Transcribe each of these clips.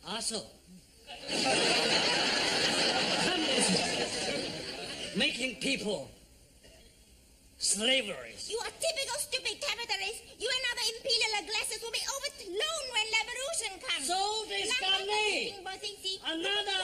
Also, communism, making people slaveries. You are typical stupid capitalist. You and other imperial aggressions will be overthrown when revolution comes. So they got me. Another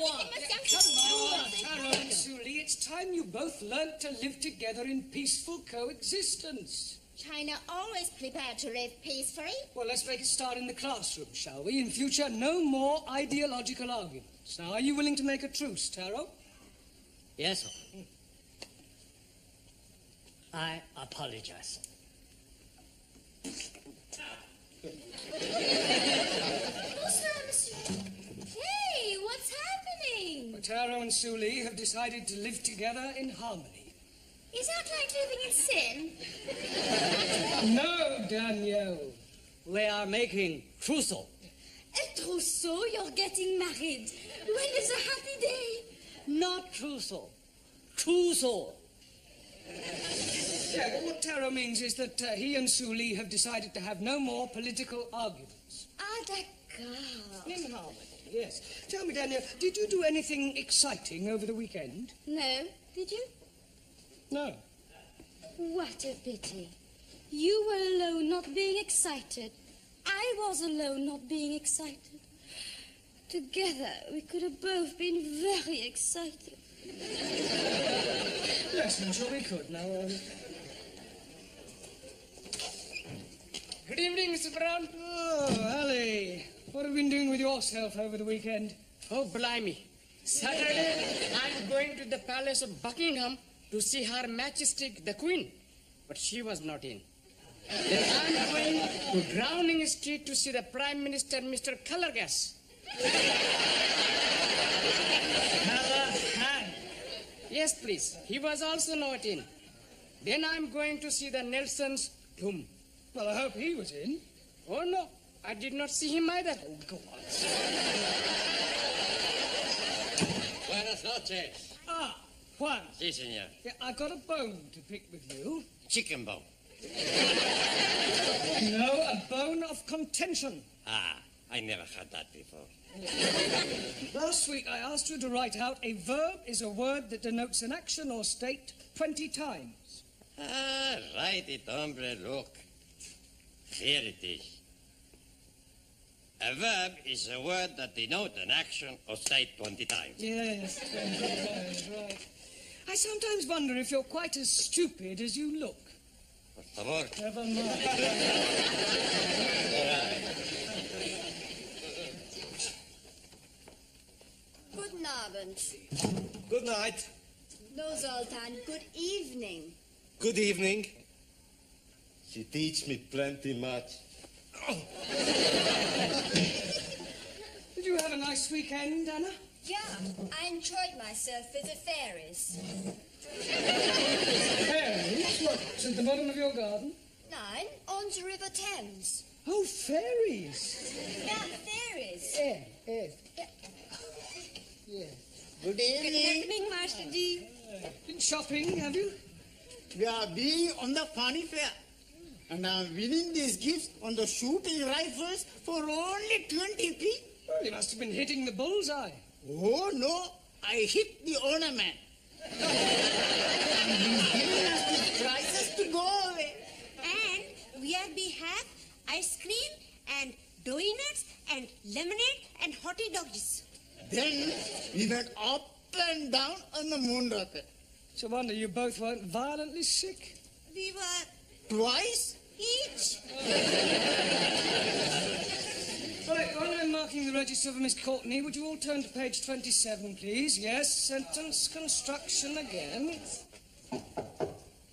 one. Come on, Taro and Suli, it's time you both learnt to live together in peaceful coexistence. China always prepared to live peacefully. Well, let's make a start in the classroom, shall we? In future, no more ideological arguments. Now, are you willing to make a truce, Taro? Yes, sir. I apologize. Bonsoir, monsieur. Hey, what's happening? Well, Taro and Suli have decided to live together in harmony. Is that like living in sin? No, Danielle. We are making trousseau. A trousseau? You're getting married. When is a happy day? Not trousseau. Trousseau. Yeah, well, what Taro means is that he and Suli have decided to have no more political arguments. Ah, d'accord. In harmony, yes. Tell me, Danielle, did you do anything exciting over the weekend? No, did you? No. What a pity. You were alone not being excited. I was alone not being excited. Together, we could have both been very excited. Yes, I'm sure we could. Now, Good evening, Mr. Brown. Oh, Ali, what have you been doing with yourself over the weekend? Oh, blimey. Saturday, I'm going to the Palace of Buckingham to see Her Majesty the Queen. But she was not in. Then I'm going to Downing Street to see the Prime Minister, Mr. Colorgas. Yes, please. He was also not in. Then I'm going to see the Nelson's tomb. Well, I hope he was in. Oh, no. I did not see him either. Oh, go on. Buenas noches. Ah, Juan. Sí, señor. Yeah, I've got a bone to pick with you. Chicken bone. No, a bone of contention. Ah, I never had that before. Last week I asked you to write out a verb is a word that denotes an action or state 20 times. Ah, write it, hombre, look. Here it is. A verb is a word that denotes an action or state 20 times. Yes, 20 times, right. I sometimes wonder if you're quite as stupid as you look. Por favor. Never mind. Guten Abend. Good night. No, Zoltan. Good evening. Good evening. She teach me plenty much. Did you have a nice weekend, Anna? Yeah, I enjoyed myself with the fairies. Fairies? What, at the bottom of your garden? Nine on the River Thames. Oh, fairies. Yeah, fairies. Yes. Good evening. Master D. Been shopping, have you? We are being on the funny fair. And I'm winning these gifts on the shooting rifles for only 20p. Well, you must have been hitting the bullseye. Oh, no. I hit the ornament. And he's giving us these prizes to go away. And we have ice cream and donuts and lemonade and hottie doggies. Then we went up and down on the moon rocket. It's a wonder you both weren't violently sick. We were Twice? each. Right, while I'm marking the register for Miss Courtney, would you all turn to page 27, please? Yes, sentence construction again.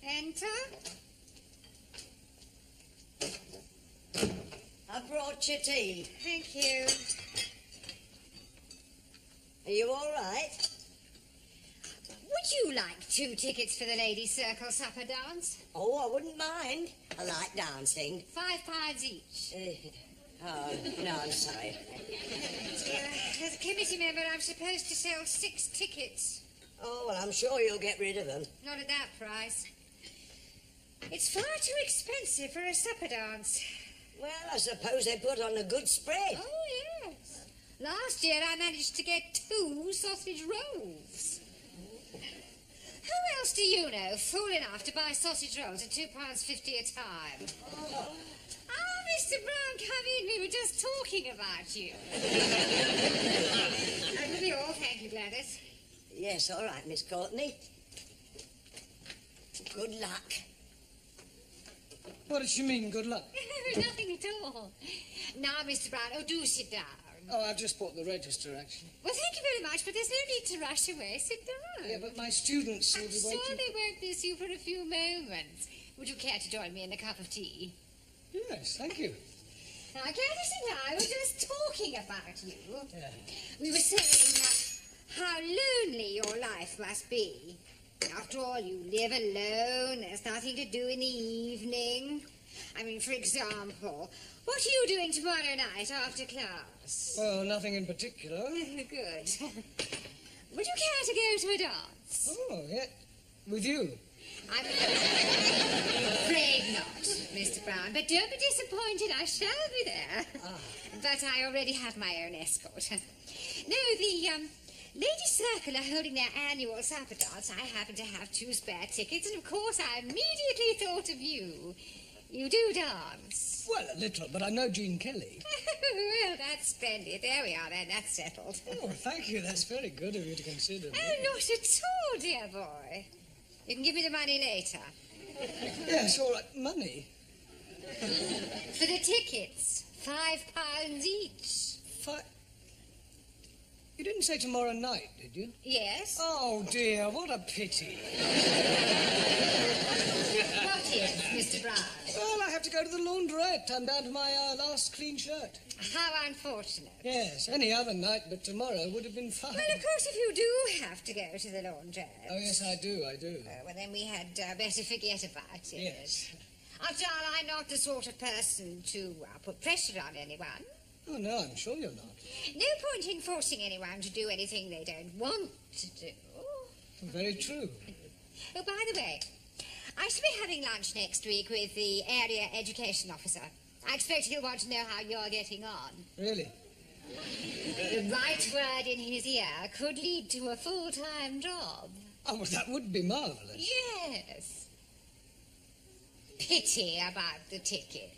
Enter. I brought you tea. Thank you. Are you all right? Would you like 2 tickets for the Ladies' Circle supper dance? Oh, I wouldn't mind. I like dancing. £5 each. Oh, no, I'm sorry. As a committee member, I'm supposed to sell 6 tickets. Oh, well, I'm sure you'll get rid of them. Not at that price. It's far too expensive for a supper dance. Well, I suppose they put on a good spread. Oh, yes. Last year I managed to get 2 sausage rolls. Who else do you know fool enough to buy sausage rolls at £2.50 a time? Ah, Mr. Brown, come in. We were just talking about you. That will be all, thank you, Gladys. Yes, all right, Miss Courtney. Good luck. What does she mean, good luck? Nothing at all. Now, Mr. Brown, oh, do sit down. Oh, I've just bought the register, actually. Well, thank you very much, but there's no need to rush away. Sit down. Yeah, but my students will I'm be sure waiting. they won't miss you for a few moments. Would you care to join me in a cup of tea? Yes, thank you. Now, Gladys and I were just talking about you. Yeah. We were saying how lonely your life must be. After all, you live alone. There's nothing to do in the evening. I mean, for example, what are you doing tomorrow night after class? Well, nothing in particular. Good. Would you care to go to a dance? Oh, yeah. With you? I'm afraid not, Mr. Brown, but don't be disappointed. I shall be there. But I already have my own escort. No, the Ladies' Circle are holding their annual supper dance. I happen to have 2 spare tickets, and of course I immediately thought of you. You do dance. Well, a little, but I know Jean Kelly. Well, that's splendid. There we are then. That's settled. Oh, thank you. That's very good of you to consider me. Oh, not at all, dear boy. You can give me the money later. Yes, all right. Money? For the tickets. £5 each. You didn't say tomorrow night, did you? Yes. Oh, dear, what a pity. What is, Mr. Brown? Well, I have to go to the laundrette. I'm down to my last clean shirt. How unfortunate. Yes, any other night but tomorrow would have been fine. Well, of course, if you do have to go to the laundrette... Oh, yes, I do. well, then we had better forget about it. Yes. After all, I'm not the sort of person to put pressure on anyone. Oh, no, I'm sure you're not. No point in forcing anyone to do anything they don't want to do. Very true. Oh, by the way, I shall be having lunch next week with the area education officer. I expect he'll want to know how you're getting on. Really? The right word in his ear could lead to a full-time job. Oh, well, that would be marvellous. Yes. Pity about the tickets.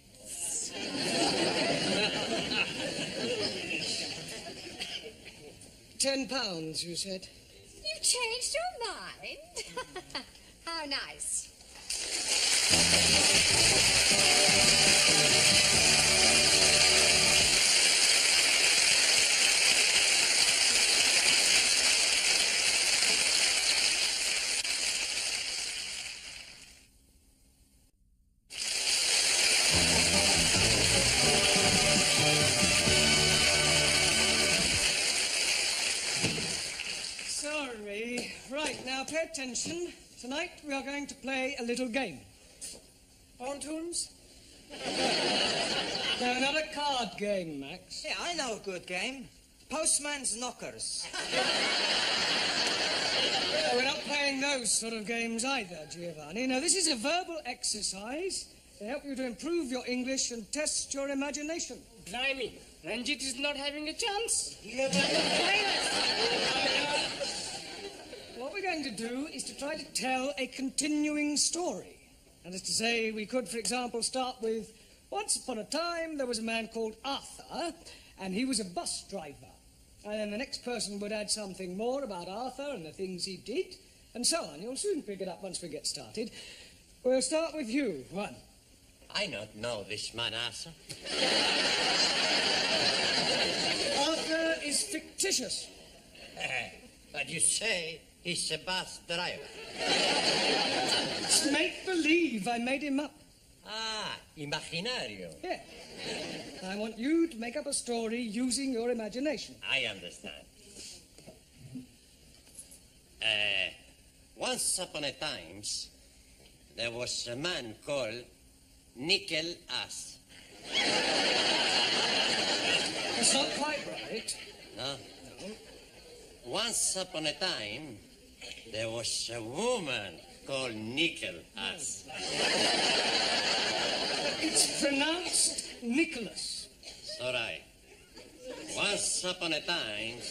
£10, you said? You've changed your mind? How nice. Sorry. Right, now pay attention. Tonight we are going to play a little game. Pontoons? No, not a card game, Max. Yeah, I know a good game. Postman's Knockers. No, we're not playing those sort of games either, Giovanni. No, this is a verbal exercise to help you to improve your English and test your imagination. Blimey, Ranjit is not having a chance. What we're going to do is to try to tell a continuing story. That is to say, we could, for example, start with, once upon a time, there was a man called Arthur, and he was a bus driver. And then the next person would add something more about Arthur and the things he did, and so on. You'll soon pick it up once we get started. We'll start with you, Juan. I don't know this man, Arthur. Arthur is fictitious. But you say he's a bus driver. It's make-believe. I made him up. Ah, imaginario. Yeah. I want you to make up a story using your imagination. I understand. Once upon a time, there was a man called Nickel Ass. That's not quite right. No? Once upon a time, there was a woman called Nickel Ass. It's pronounced Nicholas. So right. Once upon a time,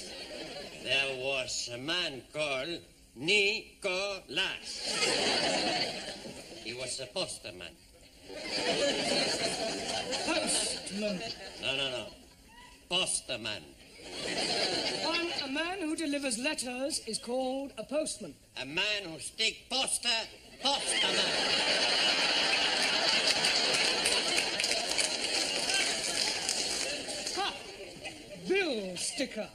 there was a man called Nicholas. He was a postman. Postman. No. Postman. A man who delivers letters is called a postman. A man who stick poster, postman. Ha! Bill sticker.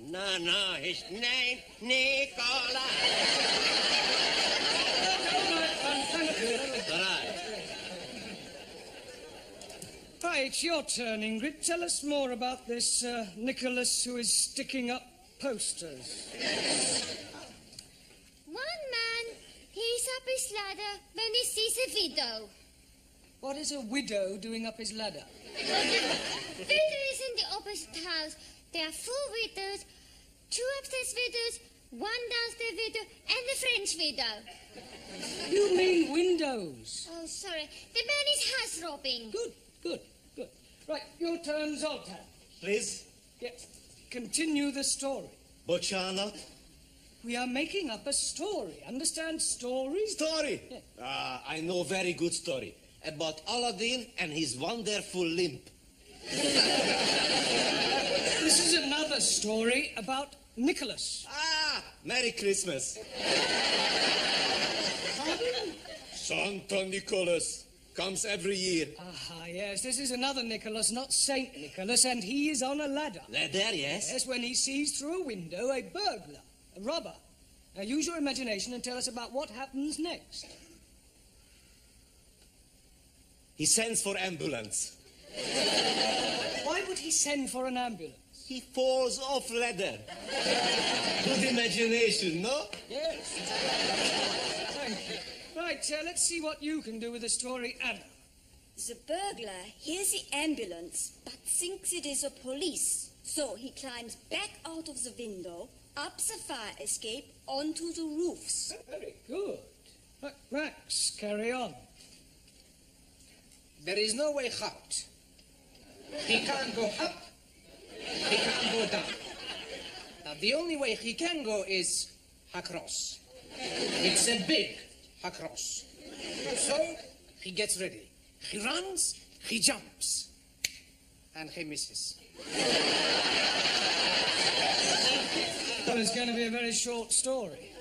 No, his name, Nicholas. Right. Right, your turn, Ingrid. Tell us more about this Nicholas who is sticking up posters. One man, he's up his ladder when he sees a widow. What is a widow doing up his ladder? Widow is in the opposite house. There are 4 widows, 2 upstairs widows, 1 downstairs widow, and a French widow. You mean windows. Oh, sorry. The man is house robbing. Good. Right, your turn, Zoltan. Please? Yes. Continue the story. Bocciana? We are making up a story. Understand stories? Story? Yeah. I know very good story. About Aladdin and his wonderful lamp. This is another story about Nicholas. Merry Christmas. Pardon? Santa Nicholas comes every year. Yes, this is another Nicholas, not Saint Nicholas, and he is on a ladder. There, yes? Yes, when he sees through a window a burglar, a robber. Now use your imagination and tell us about what happens next. He sends for ambulance. Why would he send for an ambulance? He falls off ladder. Good imagination, no? Yes. Thank you. Right, let's see what you can do with the story, Anna. The burglar hears the ambulance, but thinks it is a police. So he climbs back out of the window, up the fire escape, onto the roofs. Very good. Right, Max, carry on. There is no way out. He can't go up. He can't go down. Now, the only way he can go is across. It's a big across. So, he gets ready. He runs, he jumps, and he misses. Well, it's going to be a very short story.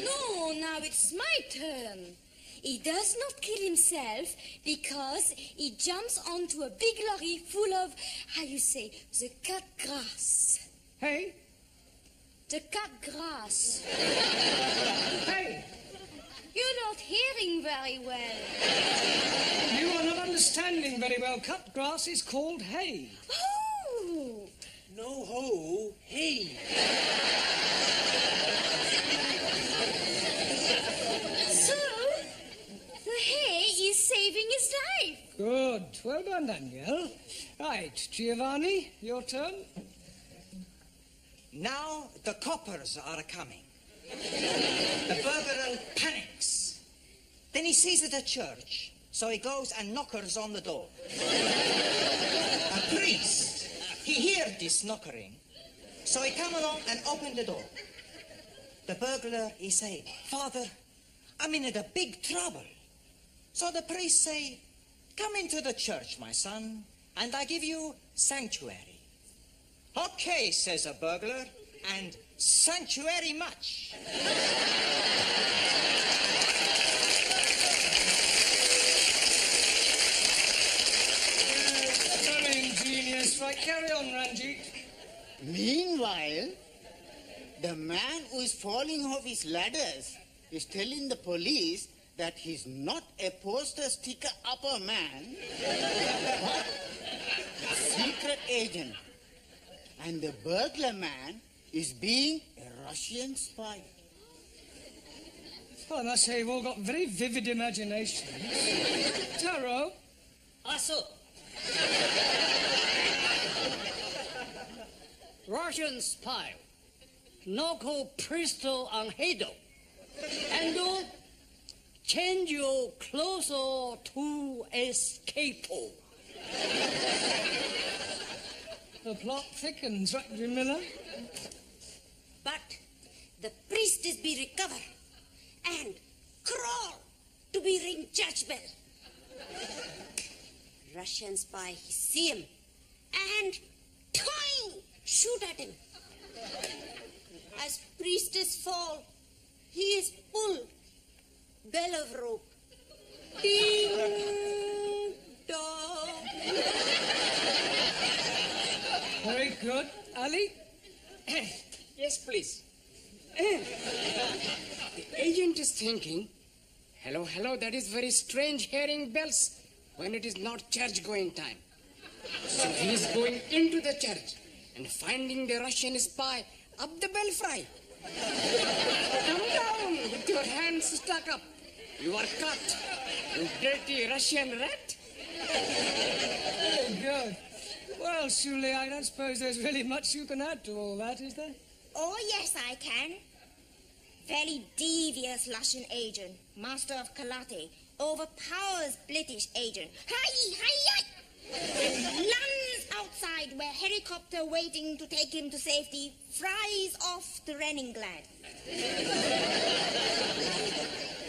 No, now it's my turn. He does not kill himself because he jumps onto a big lorry full of, the cut grass. Hey? The cut grass. Hey! You're not hearing very well. You are not understanding very well. Cut grass is called hay. Oh! No ho, hey. So, the hay is saving his life. Good. Well done, Daniel. Right, Giovanni, your turn. Now the coppers are coming. The burglar panics. Then he sees it at church, so he goes and knocks on the door. A priest, he hears this knocking, so he come along and open the door. The burglar, he say, Father, I'm in a big trouble. So the priest say, come into the church, my son, and I give you sanctuary. Okay, says a burglar, and sanctuary much. Very ingenious. Right, carry on, Ranjit. Meanwhile, the man who is falling off his ladders is telling the police that he's not a poster sticker upper man, but a secret agent. And the burglar man is being a Russian spy. Well, I must say, you've all got very vivid imaginations. Taro? Also, Russian spy, Noko Pristo Anhedo, and change your closer to escape. The plot thickens, right, Jim Miller? But the priestess be recover and crawl to be ring church bell. Russian spy he see him and toing shoot at him. As priestess fall, he is pull bell of rope. Ding dong. Very good. Ali? Yes, please. The agent is thinking, hello, that is very strange hearing bells when it is not church-going time. So he is going into the church and finding the Russian spy up the belfry. Come down with your hands stuck up. You are caught, you dirty Russian rat. Very good. Well, Shuli, I don't suppose there's really much you can add to all that, is there? Oh, yes, I can. Very devious Russian agent, master of karate, overpowers British agent. Hi! And lands outside where helicopter waiting to take him to safety flies off to Leningrad.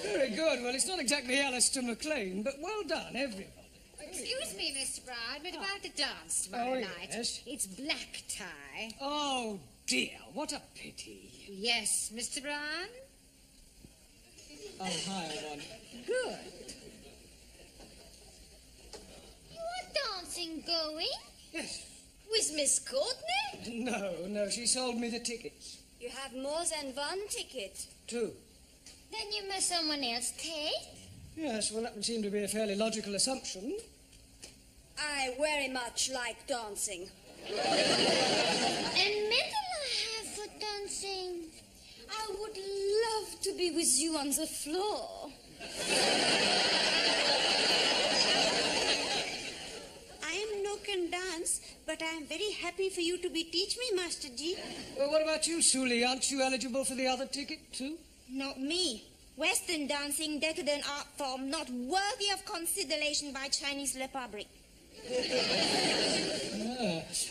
Very good. Well, it's not exactly Alistair MacLean, but well done, everybody. Excuse me, Mr. Brown, but about the dance tomorrow night. Yes? It's black tie. Oh, dear, what a pity. Yes, Mr. Brown? Oh, hi, everyone. Good. You are dancing going? Yes. With Miss Courtney? No, she sold me the tickets. You have more than one ticket. 2. Then you must someone else take? Yes, well, that would seem to be a fairly logical assumption. I very much like dancing. And medal I have for dancing. I would love to be with you on the floor. I am no can dance, but I am very happy for you to be teach me, Master G. Well, what about you, Shuli? Aren't you eligible for the other ticket, too? Not me. Western dancing, decadent art form, not worthy of consideration by Chinese Republic.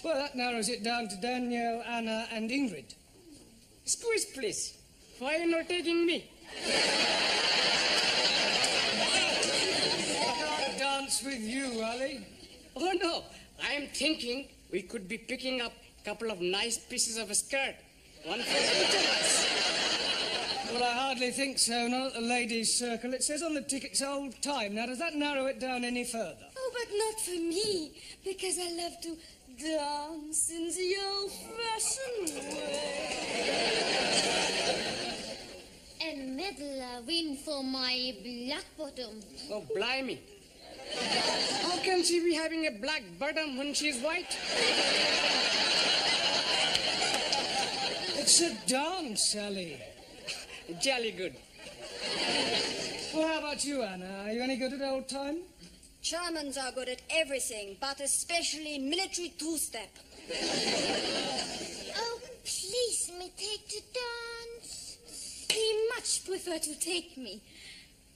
Well, that narrows it down to Danielle, Anna, and Ingrid. Squeeze, please. Why are you not taking me? I can't dance with you, Ali. Oh, no. I am thinking we could be picking up a couple of nice pieces of a skirt. One for each of us. Well, I hardly think so, not at the ladies' circle. It says on the tickets old time. Now, does that narrow it down any further? Oh, but not for me, because I love to dance in the old-fashioned way. And medal I win for my black bottom. Oh, blimey. How can she be having a black bottom when she's white? It's a dance, Sally. Jolly good. Well, how about you, Anna? Are you any good at old time? Germans are good at everything, but especially military two-step. Oh, please, me take to dance. He much prefer to take me.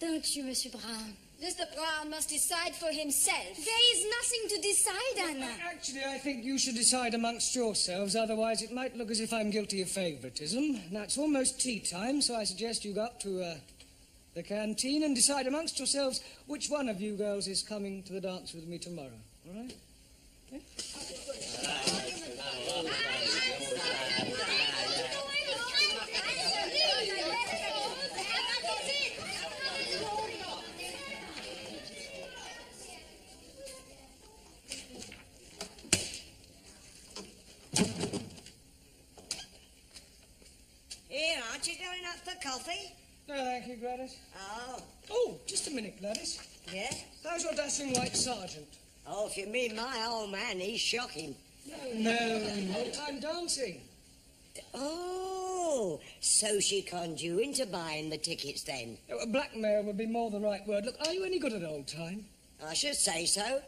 Don't you, Monsieur Brown? Mr. Brown must decide for himself. There is nothing to decide, Anna. Actually, I think you should decide amongst yourselves, otherwise it might look as if I'm guilty of favouritism. Now, it's almost tea time, so I suggest you go up to the canteen and decide amongst yourselves which one of you girls is coming to the dance with me tomorrow. All right? Okay? Here, aren't you going up for coffee? No, thank you, Gladys. Oh. Oh, just a minute, Gladys. Yeah? How's your dashing white sergeant? Oh, if you mean my old man, he's shocking. No, old-time dancing. Oh, so she conned you into buying the tickets then? Blackmail would be more the right word. Look, are you any good at old time? I should say so.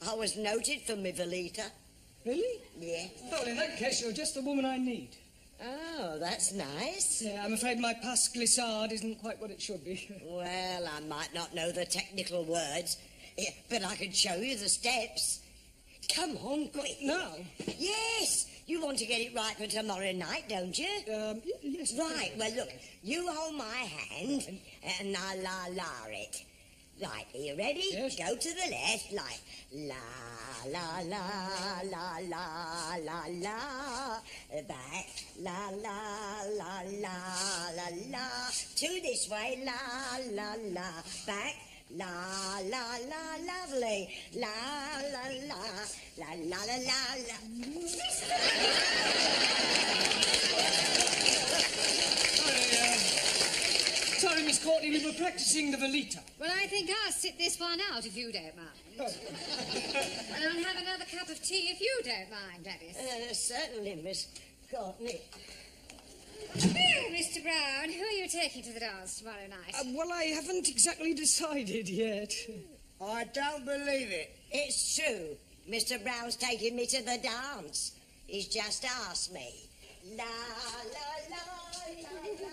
I was noted for my Velita. Really? Yeah. Well, in that case, you're just the woman I need. Oh, that's nice. Yeah, I'm afraid my pas glissade isn't quite what it should be. Well, I might not know the technical words, but I can show you the steps. Come on, quick. Now? Yes, you want to get it right for tomorrow night, don't you? Yes. Right, well, look, you hold my hand and I'll la-la it. Right, are you ready? Yes. Go to the left, like la-la-la-la-la-la-la. Back, la-la-la-la-la-la. Two this way, la-la-la. Back, la-la-la, lovely. La-la-la, la-la-la-la-la. Sorry, Miss Courtney, we were practicing the Velita. Well, I think I'll sit this one out if you don't mind. And I'll have another cup of tea if you don't mind, Gladys. Certainly, Miss Courtney. Well, Mr. Brown, who are you taking to the dance tomorrow night? Well, I haven't exactly decided yet. I don't believe it. It's true. Mr. Brown's taking me to the dance. He's just asked me. La, la, la, la, la.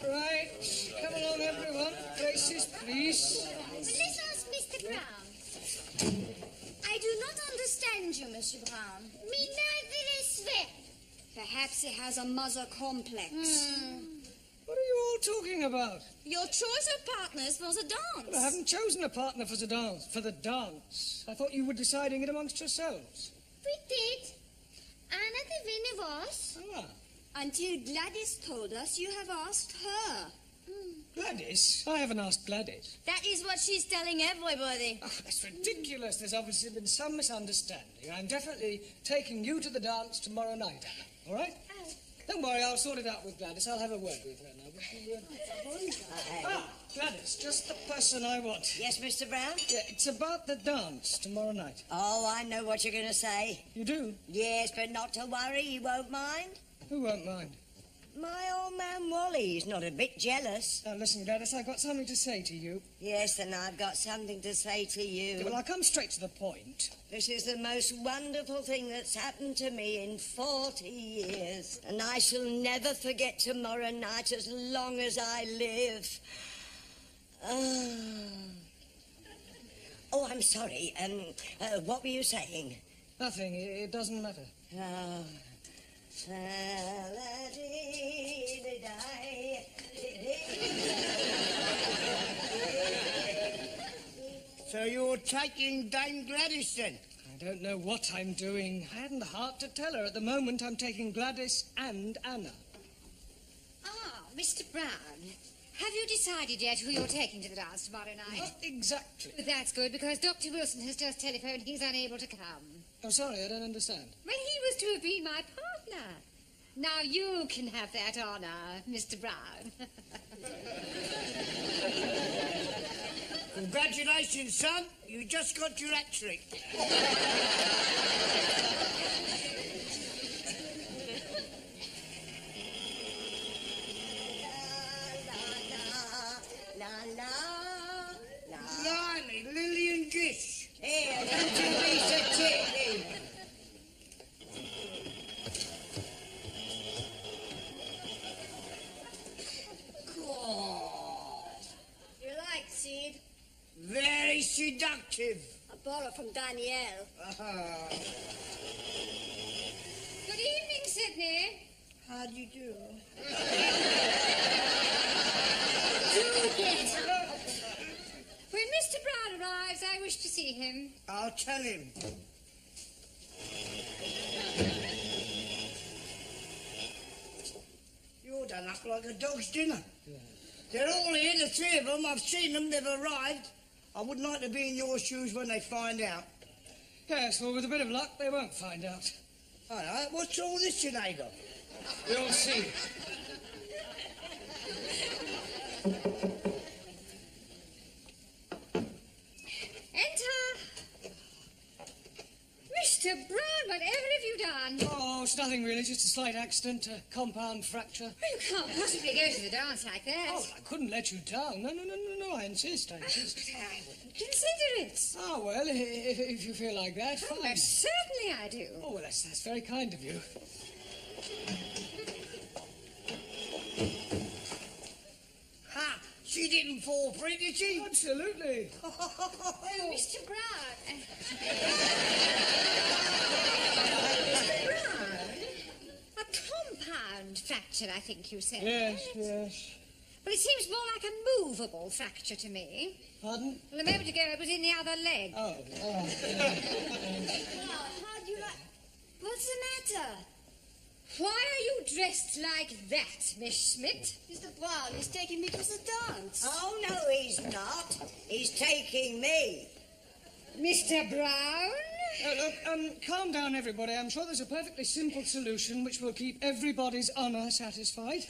Right, come along, everyone. Places, please. Let's ask Mr. Brown. I do not understand you, Monsieur Brown. Me neither is well. Perhaps he has a mother complex. What are you all talking about? Your choice of partners for the dance. I haven't chosen a partner for the dance. I thought you were deciding it amongst yourselves. We did. Anna the winner was. Ah, Until Gladys told us you have asked her. Gladys? I haven't asked Gladys. That is what she's telling everybody. Oh, that's ridiculous. There's obviously been some misunderstanding. I'm definitely taking you to the dance tomorrow night, Anna. All right? Oh. Don't worry, I'll sort it out with Gladys. I'll have a word with her now. Gladys, just the person I want. Yes, Mr. Brown? Yeah, it's about the dance tomorrow night. Oh, I know what you're going to say. You do? Yes, but not to worry, he won't mind. Who won't mind? My old man Wally, he's not a bit jealous. Now, listen, Gladys, I've got something to say to you. Yes, and I've got something to say to you. Well, I'll come straight to the point. This is the most wonderful thing that's happened to me in 40 years. And I shall never forget tomorrow night as long as I live. Oh, I'm sorry. What were you saying? Nothing. It doesn't matter. Oh. So you're taking Dame Gladys then? I don't know what I'm doing. I hadn't the heart to tell her. At the moment, I'm taking Gladys and Anna. Ah, Mr. Brown, have you decided yet who you're taking to the dance tomorrow night? Not exactly. That's good, because Dr. Wilson has just telephoned he's unable to come. I'm sorry, I don't understand. Well, he was to have been my partner. Now you can have that honour, Mr. Brown. Congratulations, son. You just got your hat trick. Blimey, Lillian Gish. Here, don't you be so cheeky. You like, Sid? Very seductive. I borrowed from Danielle. Good evening, Sydney. How do you do? When Mr. Brown arrives, I wish to see him. I'll tell him. You're done up like a dog's dinner. Yeah. They're all here, the three of them. I've seen them, they've arrived. I wouldn't like to be in your shoes when they find out. Yes, well, with a bit of luck, they won't find out. All right, what's all this, Sinead? We'll see. Enter. Mr. Brown, whatever have you done? Oh, it's nothing really, just a slight accident, a compound fracture. You can't possibly go to the dance like that. Oh, I couldn't let you down. No, I insist. I wouldn't consider it. Oh, well, if you feel like that, Oh, fine. most certainly I do. Oh, well, that's very kind of you. She didn't fall for it, did she? Absolutely. Oh, Mr. Brown. Mr. Brown? A compound fracture, I think you said. Yes. Well, it seems more like a movable fracture to me. Pardon? Well, a moment ago it was in the other leg. Oh. How do you like... What's the matter? Why are you dressed like that, Miss Schmidt? Mr. Brown is taking me to the dance. Oh, no, he's not. He's taking me. Mr. Brown? Calm down, everybody. I'm sure there's a perfectly simple solution which will keep everybody's honour satisfied.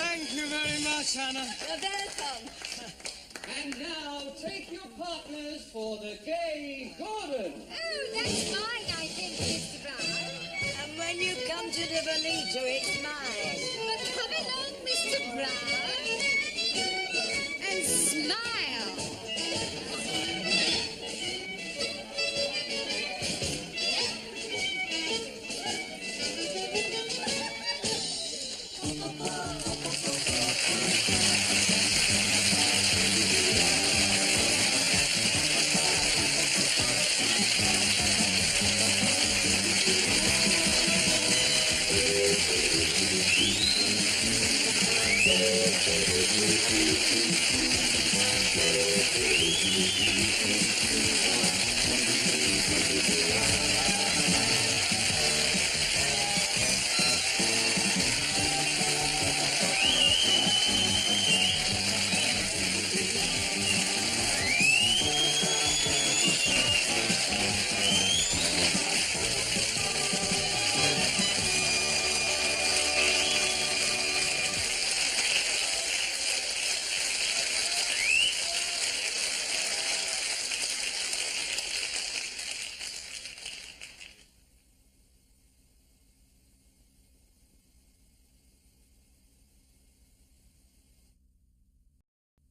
Thank you very much, Anna. You're welcome. And now take your partners for the gay garden. Oh, that's mine, I think, Mr. Brown. And when you come to the Bonito, it's mine. But come along, Mr. Brown, and smile. Thank you.